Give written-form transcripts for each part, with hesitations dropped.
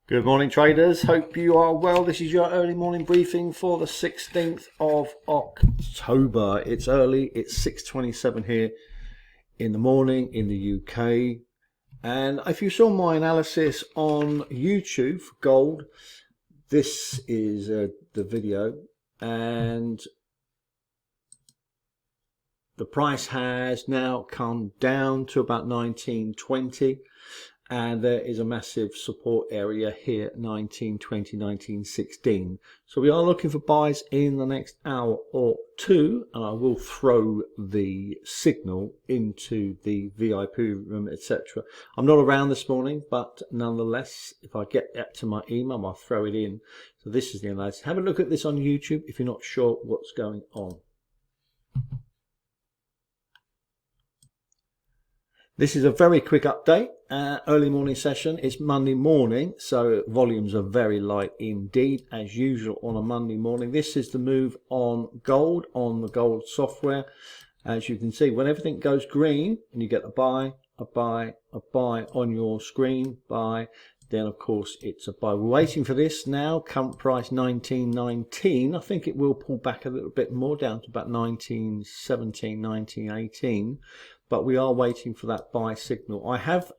Good morning, traders. Hope you are well. This is your early morning briefing for the 16th of October. It's early. It's 6:27 here in the morning in the UK. And if you saw my analysis on YouTube for gold, this is the video. And the price has now come down to about 1920. And there is a massive support area here, 1920, 1916. So we are looking for buys in the next hour or two, and I will throw the signal into the VIP room, etc. I'm not around this morning, but nonetheless, if I get that to my email, I'll throw it in. So this is the analysis. Have a look at this on YouTube if you're not sure what's going on. This is a very quick update, early morning session. It's Monday morning, so volumes are very light indeed, as usual on a Monday morning. This is the move on gold, on the gold software. As you can see, when everything goes green and you get a buy on your screen, buy, then of course it's a buy. We're waiting for this now, current price 1919. I think it will pull back a little bit more down to about 1917, 1918. But we are waiting for that buy signal. I have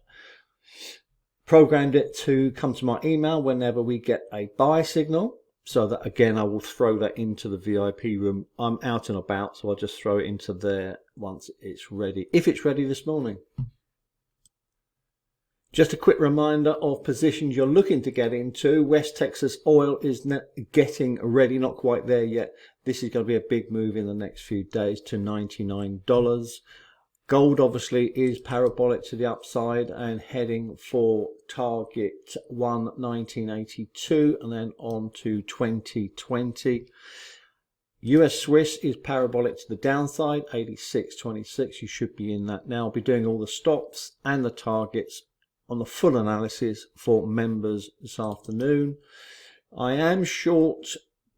programmed it to come to my email whenever we get a buy signal, so that again I will throw that into the VIP room. I'm out and about, so I'll just throw it into there once it's ready, if it's ready this morning. Just a quick reminder of positions you're looking to get into. West Texas oil is getting ready, not quite there yet. This is going to be a big move in the next few days to $99. Gold obviously is parabolic to the upside and heading for target 1982 and then on to 2020. US Swiss is parabolic to the downside, 86.26. You should be in that now. I'll be doing all the stops and the targets on the full analysis for members this afternoon. I am short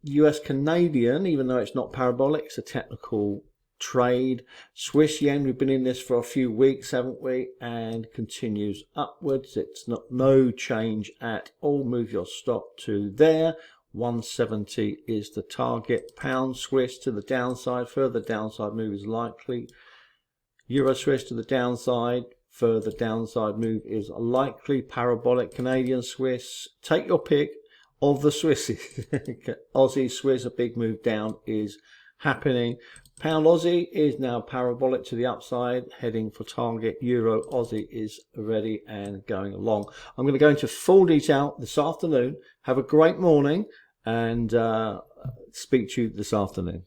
US Canadian, even though it's not parabolic, it's a technical trade. Swiss yen, we've been in this for a few weeks, haven't we? And continues upwards. It's no change at all. Move your stop to there. 170 is the target. Pound Swiss to the downside. Further downside move is likely. Euro Swiss to the downside. Further downside move is likely. Parabolic Canadian Swiss. Take your pick of the Swisses. Aussie Swiss, a big move down is happening. Pound Aussie is now parabolic to the upside, heading for target. Euro Aussie is ready and going along. I'm going to go into full detail this afternoon. Have a great morning and speak to you this afternoon.